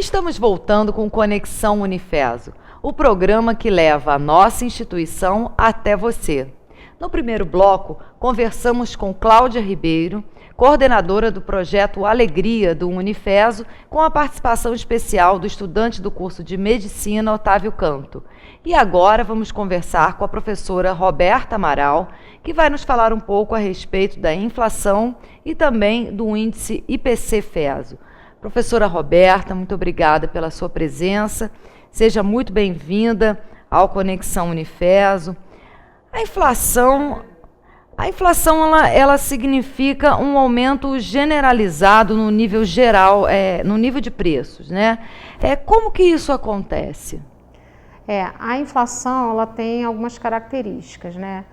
Estamos voltando com Conexão Unifeso, o programa que leva a nossa instituição até você. No primeiro bloco, conversamos com Cláudia Ribeiro, coordenadora do projeto Alegria do Unifeso, com a participação especial do estudante do curso de Medicina, Otávio Canto. E agora vamos conversar com a professora Roberta Amaral, que vai nos falar um pouco a respeito da inflação e também do índice IPC-FESO. Professora Roberta, muito obrigada pela sua presença. Seja muito bem-vinda ao Conexão Unifeso. A inflação ela significa um aumento generalizado no nível geral, no nível de preços, né? Como que isso acontece? A inflação ela tem algumas características, né?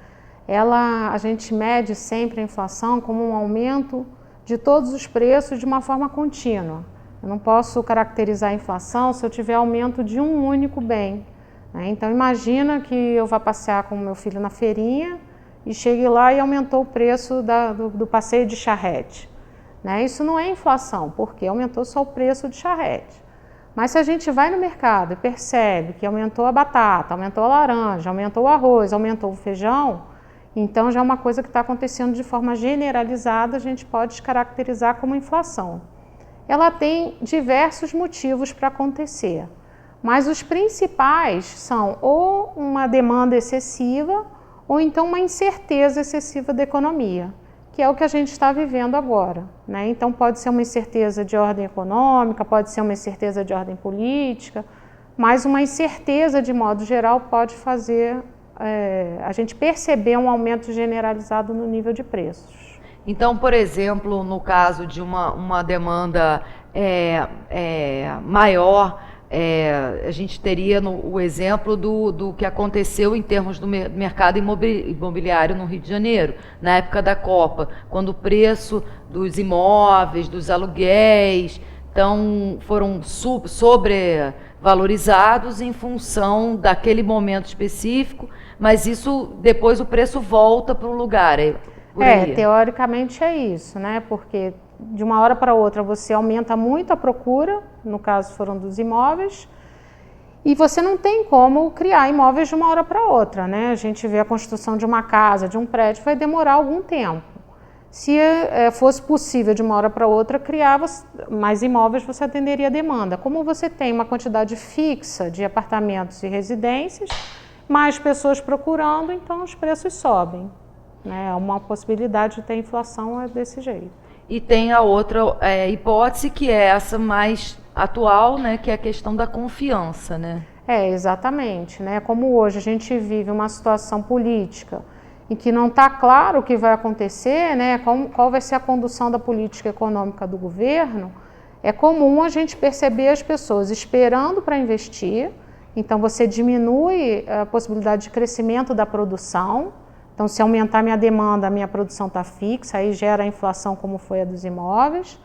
A gente mede sempre a inflação como um aumento de todos os preços de uma forma contínua. Eu não posso caracterizar a inflação se eu tiver aumento de um único bem, né? Então imagina que eu vá passear com o meu filho na feirinha e chegue lá e aumentou o preço do passeio de charrete, né? Isso não é inflação, porque aumentou só o preço de charrete. Mas se a gente vai no mercado e percebe que aumentou a batata, aumentou a laranja, aumentou o arroz, aumentou o feijão, então já é uma coisa que está acontecendo de forma generalizada, a gente pode caracterizar como inflação. Ela tem diversos motivos para acontecer, mas os principais são ou uma demanda excessiva ou então uma incerteza excessiva da economia, que é o que a gente está vivendo agora, né? Então pode ser uma incerteza de ordem econômica, pode ser uma incerteza de ordem política, mas uma incerteza de modo geral pode fazer a gente perceber um aumento generalizado no nível de preços. Então, por exemplo, no caso de uma demanda maior, a gente teria o exemplo do que aconteceu em termos do mercado imobiliário no Rio de Janeiro, na época da Copa, quando o preço dos imóveis, dos aluguéis, foram sobrevalorizados em função daquele momento específico, mas isso depois o preço volta para um lugar. Teoricamente é isso, né? Porque de uma hora para outra você aumenta muito a procura, no caso foram dos imóveis, e você não tem como criar imóveis de uma hora para outra, né? A gente vê a construção de uma casa, de um prédio, vai demorar algum tempo. Se fosse possível de uma hora para outra criar mais imóveis, você atenderia a demanda. Como você tem uma quantidade fixa de apartamentos e residências, mais pessoas procurando, então os preços sobem, né? Uma possibilidade de ter inflação é desse jeito. E tem a outra hipótese, que é essa mais atual, né, que é a questão da confiança, né? Exatamente, né? Como hoje a gente vive uma situação política em que não está claro o que vai acontecer, né? Qual vai ser a condução da política econômica do governo, é comum a gente perceber as pessoas esperando para investir, então você diminui a possibilidade de crescimento da produção. Então, se aumentar minha demanda, a minha produção está fixa, aí gera a inflação como foi a dos imóveis.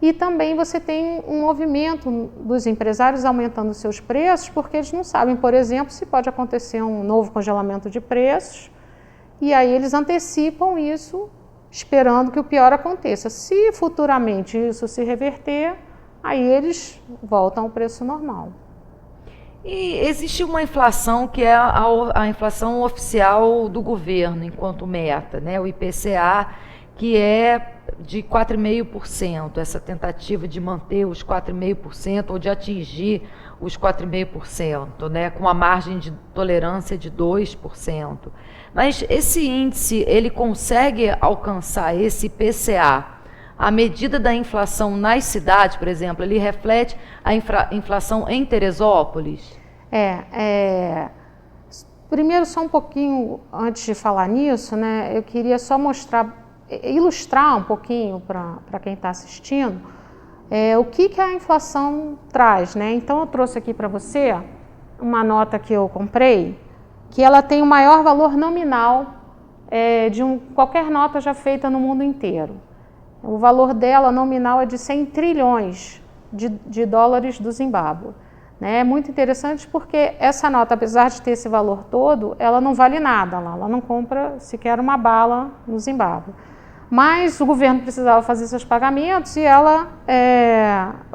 E também você tem um movimento dos empresários aumentando seus preços, porque eles não sabem, por exemplo, se pode acontecer um novo congelamento de preços, e aí eles antecipam isso, esperando que o pior aconteça. Se futuramente isso se reverter, aí eles voltam ao preço normal. E existe uma inflação que é a inflação oficial do governo, enquanto meta, né? O IPCA, que é de 4,5%, essa tentativa de manter os 4,5% ou de atingir os 4,5%, né? Com a margem de tolerância de 2%. Mas esse índice, ele consegue alcançar esse IPCA à medida da inflação nas cidades, por exemplo? Ele reflete a inflação em Teresópolis? Primeiro, só um pouquinho antes de falar nisso, né, eu queria só ilustrar um pouquinho para quem está assistindo o que a inflação traz, né? Então eu trouxe aqui para você uma nota que eu comprei, que ela tem o maior valor nominal de qualquer nota já feita no mundo inteiro. O valor dela nominal é de 100 trilhões de dólares do Zimbábue. É muito interessante porque essa nota, apesar de ter esse valor todo, ela não vale nada lá, ela não compra sequer uma bala no Zimbábue. mas o governo precisava fazer seus pagamentos e ela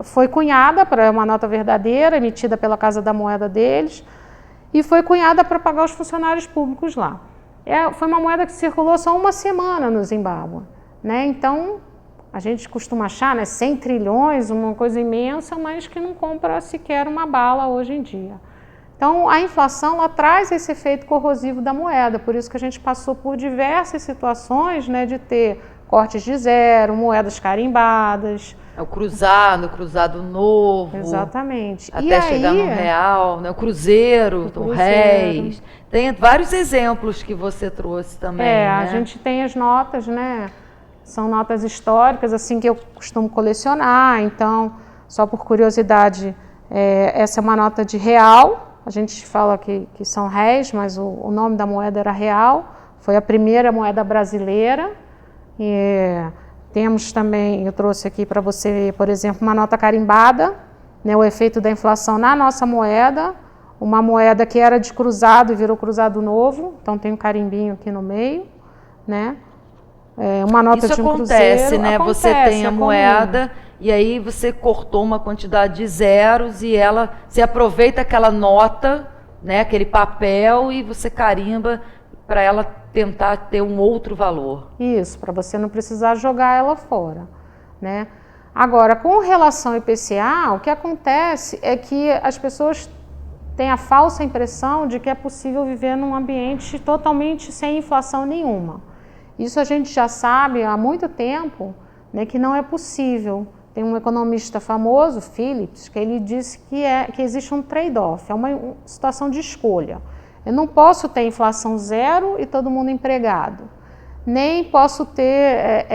foi cunhada para uma nota verdadeira, emitida pela Casa da Moeda deles, e foi cunhada para pagar os funcionários públicos lá. Foi uma moeda que circulou só uma semana no Zimbábue, né? Então, a gente costuma achar, né, 100 trilhões, uma coisa imensa, mas que não compra sequer uma bala hoje em dia. Então, a inflação ela traz esse efeito corrosivo da moeda, por isso que a gente passou por diversas situações, né, de ter cortes de zero, moedas carimbadas. O cruzado novo. Exatamente. Até chegar no real, né? O cruzeiro, o réis. Tem vários exemplos que você trouxe também, né? A gente tem as notas, né? São notas históricas, assim, que eu costumo colecionar. Então, só por curiosidade, essa é uma nota de real. A gente fala que são réis, mas o nome da moeda era real. Foi a primeira moeda brasileira. E temos também, eu trouxe aqui para você ver, por exemplo, uma nota carimbada, né, o efeito da inflação na nossa moeda. Uma moeda que era de cruzado e virou cruzado novo. Então tem um carimbinho aqui no meio, né? Uma nota Isso de um acontece, cruzeiro. né? Acontece, você tem a moeda e aí você cortou uma quantidade de zeros e você aproveita aquela nota, né? Aquele papel e você carimba para ela tentar ter um outro valor. Isso, para você não precisar jogar ela fora, né? Agora, com relação ao IPCA, o que acontece é que as pessoas têm a falsa impressão de que é possível viver num ambiente totalmente sem inflação nenhuma. Isso a gente já sabe há muito tempo, né, que não é possível. Tem um economista famoso, Phillips, que ele disse que existe um trade-off, é uma situação de escolha. Eu não posso ter inflação zero e todo mundo empregado. Nem posso ter,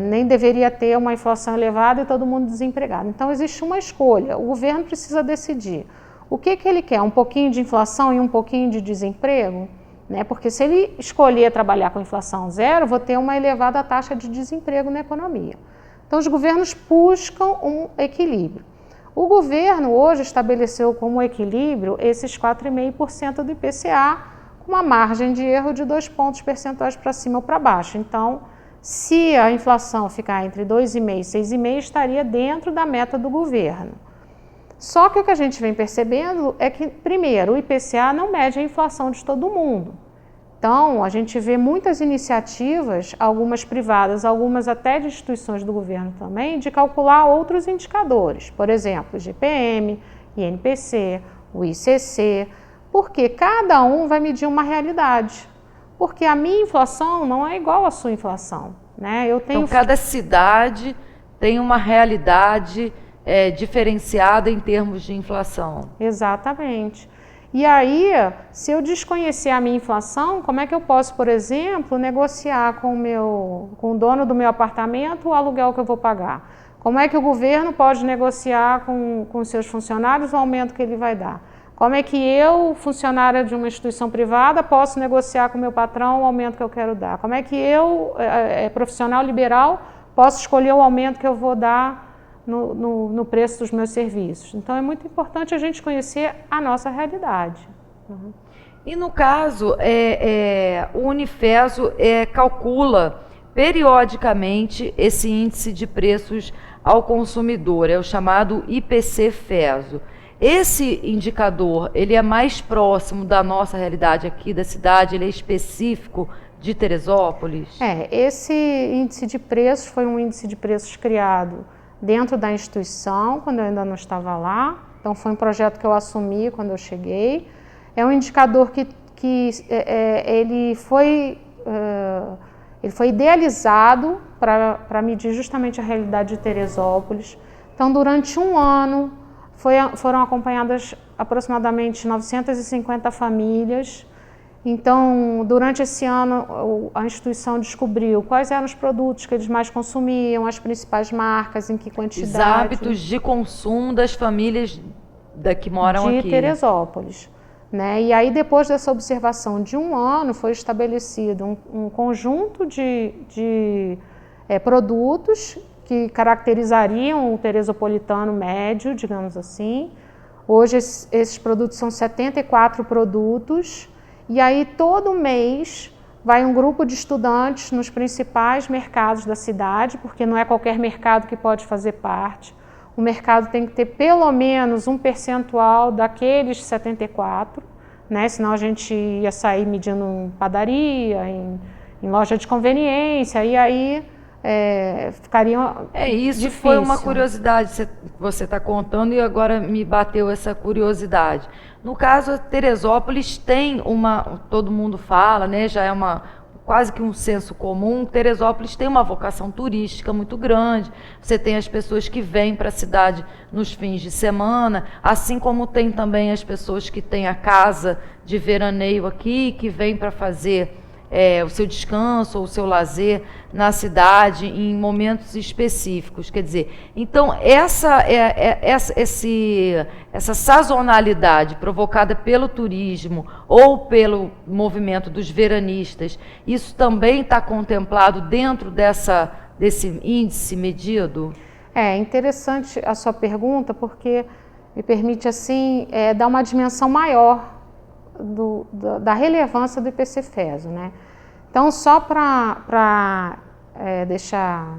nem deveria ter uma inflação elevada e todo mundo desempregado. Então existe uma escolha, o governo precisa decidir. O que ele quer? Um pouquinho de inflação e um pouquinho de desemprego? Né? Porque se ele escolher trabalhar com inflação zero, vou ter uma elevada taxa de desemprego na economia. Então os governos buscam um equilíbrio. O governo hoje estabeleceu como equilíbrio esses 4,5% do IPCA, com uma margem de erro de 2 pontos percentuais para cima ou para baixo. Então, se a inflação ficar entre 2,5% e 6,5%, estaria dentro da meta do governo. Só que o que a gente vem percebendo é que, primeiro, o IPCA não mede a inflação de todo mundo. Então, a gente vê muitas iniciativas, algumas privadas, algumas até de instituições do governo também, de calcular outros indicadores. Por exemplo, o GPM, INPC, o ICC, porque cada um vai medir uma realidade. Porque a minha inflação não é igual à sua inflação, né? Então, cada cidade tem uma realidade diferenciada em termos de inflação. Exatamente. E aí, se eu desconhecer a minha inflação, como é que eu posso, por exemplo, negociar com o dono do meu apartamento o aluguel que eu vou pagar? Como é que o governo pode negociar com seus funcionários o aumento que ele vai dar? Como é que eu, funcionária de uma instituição privada, posso negociar com o meu patrão o aumento que eu quero dar? Como é que eu, profissional liberal, posso escolher o aumento que eu vou dar no preço dos meus serviços? Então, é muito importante a gente conhecer a nossa realidade. Uhum. E no caso, o Unifeso calcula periodicamente esse índice de preços ao consumidor, é o chamado IPC-FESO. Esse indicador, ele é mais próximo da nossa realidade aqui da cidade, ele é específico de Teresópolis? Esse índice de preços foi um índice de preços criado dentro da instituição, quando eu ainda não estava lá. Então, foi um projeto que eu assumi quando eu cheguei. É um indicador que ele foi idealizado para medir justamente a realidade de Teresópolis. Então, durante um ano, foram acompanhadas aproximadamente 950 famílias. Então, durante esse ano, a instituição descobriu quais eram os produtos que eles mais consumiam, as principais marcas, em que quantidade. Os hábitos de consumo das famílias que moram aqui. De Teresópolis. Né? E aí, depois dessa observação de um ano, foi estabelecido um conjunto de produtos que caracterizariam o teresopolitano médio, digamos assim. Hoje, esses produtos são 74 produtos. E aí, todo mês, vai um grupo de estudantes nos principais mercados da cidade, porque não é qualquer mercado que pode fazer parte. O mercado tem que ter pelo menos um percentual daqueles 74, né? Senão a gente ia sair medindo em padaria, em loja de conveniência, e aí ficaria isso difícil. Foi uma curiosidade que você está contando e agora me bateu essa curiosidade. No caso, Teresópolis tem todo mundo fala, né? Já é quase que um senso comum, Teresópolis tem uma vocação turística muito grande. Você tem as pessoas que vêm para a cidade nos fins de semana, assim como tem também as pessoas que têm a casa de veraneio aqui, que vêm para fazer o seu descanso ou o seu lazer na cidade em momentos específicos. Quer dizer, então essa sazonalidade provocada pelo turismo ou pelo movimento dos veranistas, isso também está contemplado dentro desse índice medido? É interessante a sua pergunta, porque me permite assim dar uma dimensão maior da relevância do IPC-FESO, né? Então, só para deixar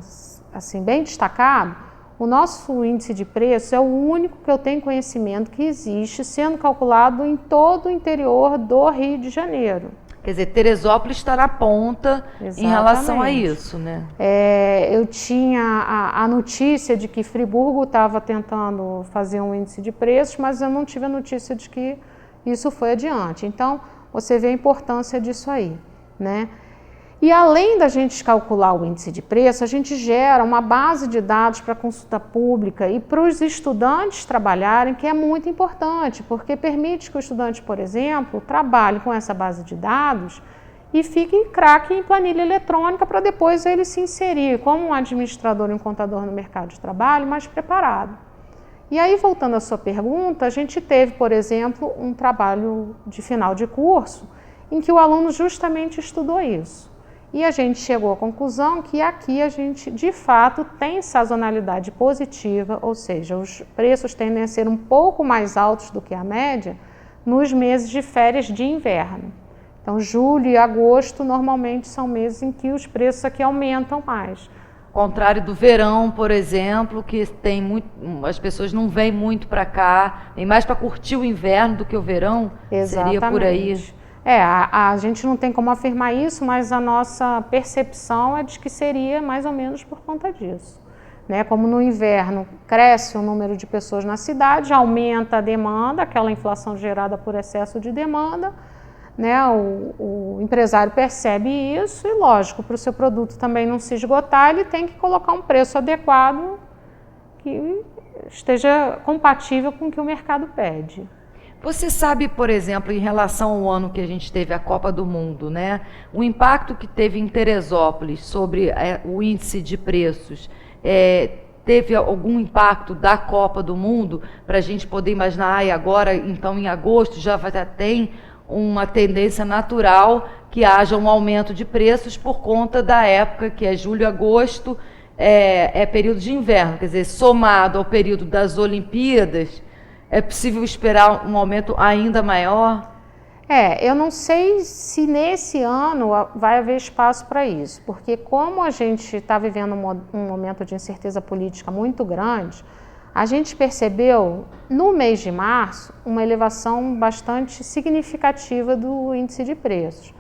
assim, bem destacado, o nosso índice de preço é o único que eu tenho conhecimento que existe sendo calculado em todo o interior do Rio de Janeiro. Quer dizer, Teresópolis está na ponta. Exatamente. Em relação a isso, né? Eu tinha a notícia de que Friburgo estava tentando fazer um índice de preços, mas eu não tive a notícia de que isso foi adiante. Então, você vê a importância disso aí, né? E além da gente calcular o índice de preço, a gente gera uma base de dados para consulta pública e para os estudantes trabalharem, que é muito importante, porque permite que o estudante, por exemplo, trabalhe com essa base de dados e fique craque em planilha eletrônica para depois ele se inserir como um administrador e um contador no mercado de trabalho mais preparado. E aí, voltando à sua pergunta, a gente teve, por exemplo, um trabalho de final de curso em que o aluno justamente estudou isso. E a gente chegou à conclusão que aqui a gente, de fato, tem sazonalidade positiva, ou seja, os preços tendem a ser um pouco mais altos do que a média nos meses de férias de inverno. Então, julho e agosto normalmente são meses em que os preços aqui aumentam mais. Contrário do verão, por exemplo, que tem as pessoas não vêm muito para cá, vêm mais para curtir o inverno do que o verão. Exatamente. Seria por aí. A gente não tem como afirmar isso, mas a nossa percepção é de que seria mais ou menos por conta disso. Né? Como no inverno cresce o número de pessoas na cidade, aumenta a demanda, aquela inflação gerada por excesso de demanda, né? O empresário percebe isso e, lógico, para o seu produto também não se esgotar, ele tem que colocar um preço adequado que esteja compatível com o que o mercado pede. Você sabe, por exemplo, em relação ao ano que a gente teve a Copa do Mundo, né? O impacto que teve em Teresópolis sobre o índice de preços, teve algum impacto da Copa do Mundo para a gente poder imaginar, e agora, então, em agosto, já tem uma tendência natural que haja um aumento de preços por conta da época que é julho e agosto, é período de inverno, quer dizer, somado ao período das Olimpíadas, é possível esperar um aumento ainda maior? Eu não sei se nesse ano vai haver espaço para isso, porque como a gente está vivendo um momento de incerteza política muito grande, a gente percebeu no mês de março uma elevação bastante significativa do índice de preços.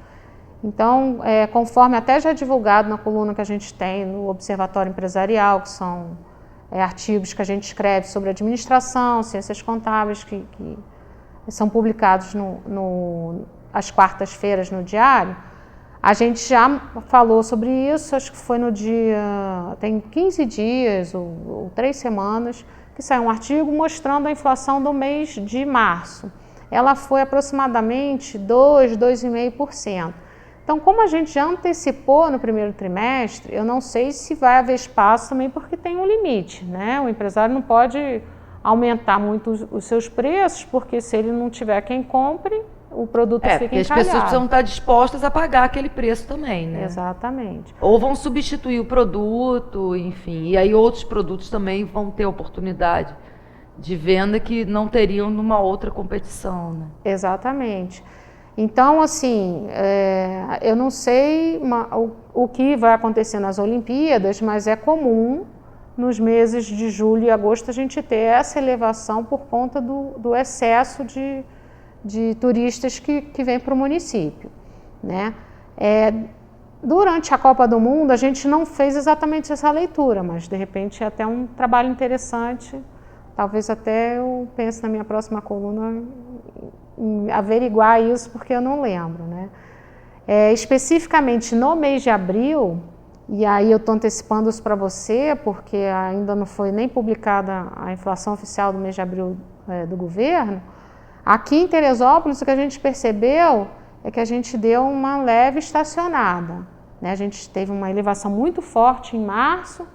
Então, conforme até já divulgado na coluna que a gente tem no Observatório Empresarial, que são artigos que a gente escreve sobre administração, ciências contábeis, que são publicados às quartas-feiras no Diário, a gente já falou sobre isso, acho que foi tem 15 dias ou 3 semanas, que saiu um artigo mostrando a inflação do mês de março. Ela foi aproximadamente 2,5%. Então, como a gente já antecipou no primeiro trimestre, eu não sei se vai haver espaço também, porque tem um limite, né? O empresário não pode aumentar muito os seus preços, porque se ele não tiver quem compre, o produto fica encalhado. As pessoas precisam estar dispostas a pagar aquele preço também, né? Exatamente. Ou vão substituir o produto, enfim, e aí outros produtos também vão ter oportunidade de venda que não teriam numa outra competição, né? Exatamente. Então, assim, eu não sei o que vai acontecer nas Olimpíadas, mas é comum nos meses de julho e agosto a gente ter essa elevação por conta do excesso de turistas que vêm para o município, né? Durante a Copa do Mundo a gente não fez exatamente essa leitura, mas de repente é até um trabalho interessante, talvez até eu pense na minha próxima coluna em averiguar isso, porque eu não lembro, né? Especificamente no mês de abril, e aí eu estou antecipando isso para você, porque ainda não foi nem publicada a inflação oficial do mês de abril do governo. Aqui em Teresópolis, o que a gente percebeu é que a gente deu uma leve estacionada, né? A gente teve uma elevação muito forte em março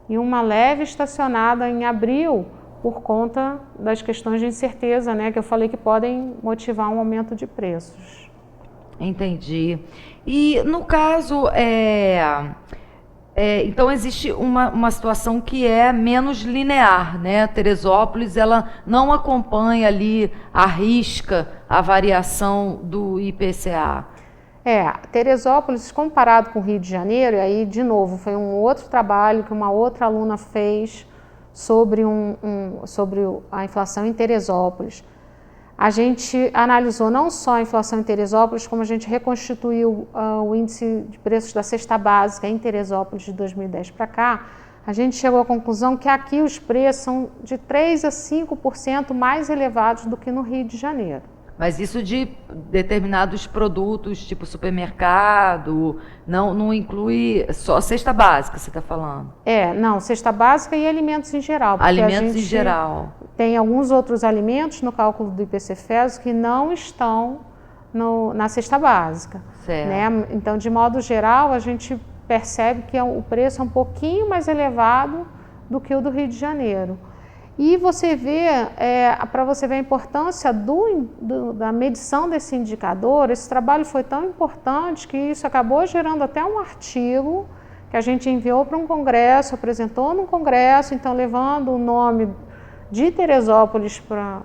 e uma leve estacionada em abril, por conta das questões de incerteza, né, que eu falei que podem motivar um aumento de preços. Entendi. E no caso, então existe uma situação que é menos linear, né? Teresópolis, ela não acompanha ali à risca a variação do IPCA. Teresópolis, comparado com o Rio de Janeiro, e aí, de novo, foi um outro trabalho que uma outra aluna fez sobre a inflação em Teresópolis. A gente analisou não só a inflação em Teresópolis, como a gente reconstituiu o índice de preços da cesta básica em Teresópolis de 2010 para cá. A gente chegou à conclusão que aqui os preços são de 3% a 5% mais elevados do que no Rio de Janeiro. Mas isso de determinados produtos, tipo supermercado, não inclui só cesta básica, você está falando? Não, cesta básica e alimentos em geral. Alimentos em geral. Tem alguns outros alimentos no cálculo do IPC-FES que não estão na cesta básica. Certo. Né? Então, de modo geral, a gente percebe que o preço é um pouquinho mais elevado do que o do Rio de Janeiro. E você vê, para você ver a importância da medição desse indicador, esse trabalho foi tão importante que isso acabou gerando até um artigo que a gente enviou para um congresso, apresentou no congresso, então levando o nome de Teresópolis para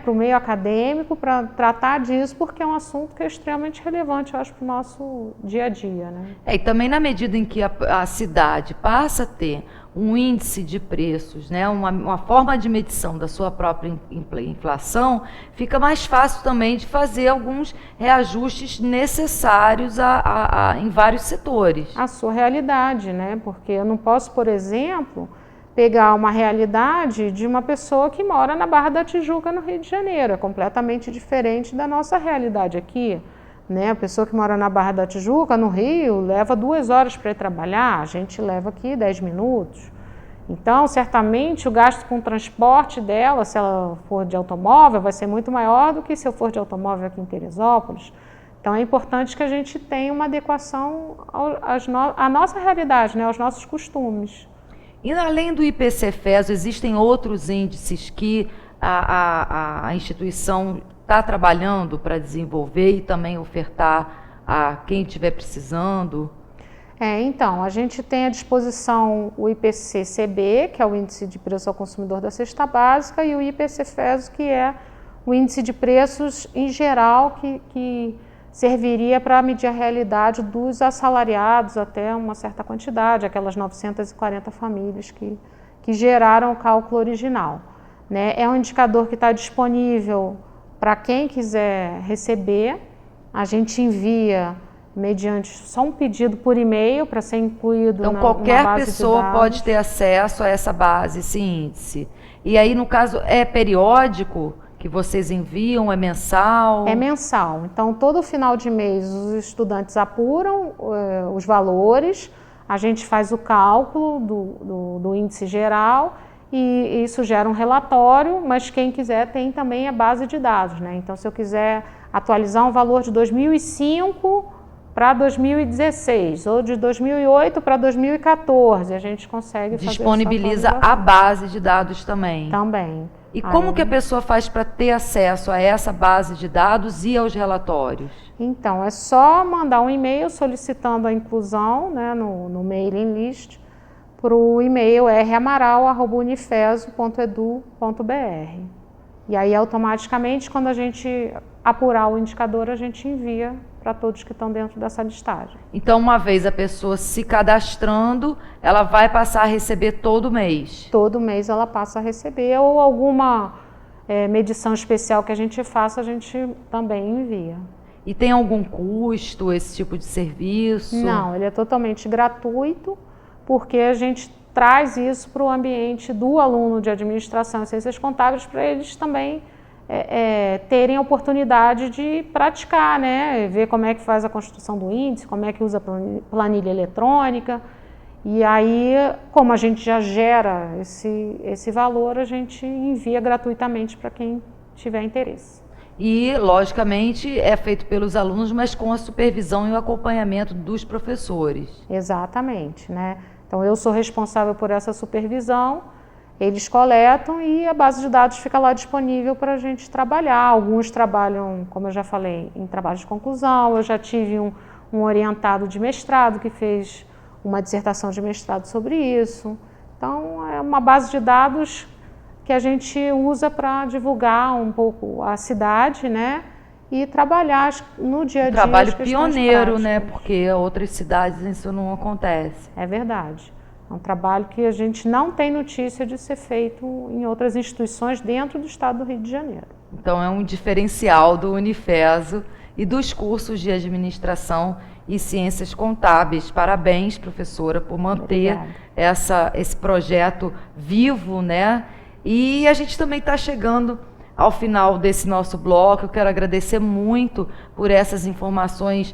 o meio acadêmico para tratar disso, porque é um assunto que é extremamente relevante, eu acho, para o nosso dia a dia. Né? E também na medida em que a cidade passa a ter um índice de preços, né, uma forma de medição da sua própria inflação, fica mais fácil também de fazer alguns reajustes necessários em vários setores. A sua realidade, né? Porque eu não posso, por exemplo, pegar uma realidade de uma pessoa que mora na Barra da Tijuca, no Rio de Janeiro. É completamente diferente da nossa realidade aqui. Né? A pessoa que mora na Barra da Tijuca, no Rio, leva 2 horas para ir trabalhar, a gente leva aqui 10 minutos. Então, certamente, o gasto com o transporte dela, se ela for de automóvel, vai ser muito maior do que se eu for de automóvel aqui em Teresópolis. Então, é importante que a gente tenha uma adequação à nossa realidade, né? Aos nossos costumes. E além do IPC-FES, existem outros índices que a instituição está trabalhando para desenvolver e também ofertar a quem estiver precisando? Então, a gente tem à disposição o IPC-CB, que é o Índice de Preço ao Consumidor da Cesta Básica, e o IPC-FES, que é o Índice de Preços em geral, que serviria para medir a realidade dos assalariados até uma certa quantidade, aquelas 940 famílias que geraram o cálculo original. Né? É um indicador que está disponível para quem quiser receber. A gente envia mediante só um pedido por e-mail para ser incluído então, qualquer pessoa pode ter acesso a essa base, esse índice. E aí, no caso, é periódico que vocês enviam? É mensal? É mensal. Então, todo final de mês, os estudantes apuram os valores, a gente faz o cálculo do índice geral e isso gera um relatório, mas quem quiser tem também a base de dados. Né? Então, se eu quiser atualizar um valor de 2005 para 2016 ou de 2008 para 2014, a gente consegue fazer disponibiliza a base de dados também. Também. E como que a pessoa faz para ter acesso a essa base de dados e aos relatórios? Então, é só mandar um e-mail solicitando a inclusão, né, no mailing list para o e-mail ramaral@unifeso.edu.br. E aí, automaticamente, quando a gente apurar o indicador, a gente envia para todos que estão dentro dessa listagem. Então, uma vez a pessoa se cadastrando, ela vai passar a receber todo mês? Todo mês ela passa a receber, ou alguma medição especial que a gente faça, a gente também envia. E tem algum custo esse tipo de serviço? Não, ele é totalmente gratuito, porque a gente traz isso para o ambiente do aluno de administração e ciências contábeis, para eles também terem a oportunidade de praticar, né? Ver como é que faz a construção do índice, como é que usa planilha eletrônica. E aí, como a gente já gera esse valor, a gente envia gratuitamente para quem tiver interesse. E, logicamente, é feito pelos alunos, mas com a supervisão e o acompanhamento dos professores. Exatamente, né? Então, eu sou responsável por essa supervisão, eles coletam e a base de dados fica lá disponível para a gente trabalhar. Alguns trabalham, como eu já falei, em trabalho de conclusão. Eu já tive um orientado de mestrado que fez uma dissertação de mestrado sobre isso. Então, é uma base de dados que a gente usa para divulgar um pouco a cidade, né? E trabalhar no dia a dia. Trabalho pioneiro, né? Porque outras cidades isso não acontece. É verdade. É um trabalho que a gente não tem notícia de ser feito em outras instituições dentro do estado do Rio de Janeiro. Então é um diferencial do Unifeso e dos cursos de administração e ciências contábeis. Parabéns, professora, por manter esse projeto vivo, né? E a gente também está chegando ao final desse nosso bloco. Eu quero agradecer muito por essas informações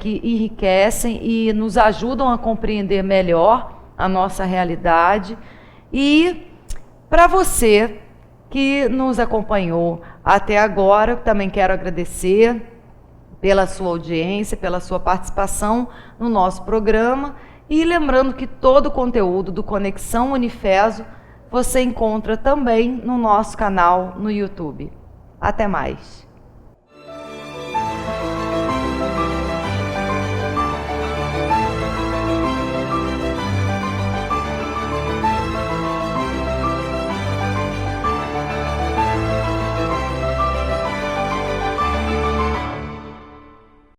que enriquecem e nos ajudam a compreender melhor a nossa realidade. E para você que nos acompanhou até agora, também quero agradecer pela sua audiência, pela sua participação no nosso programa. E lembrando que todo o conteúdo do Conexão Unifeso você encontra também no nosso canal no YouTube. Até mais!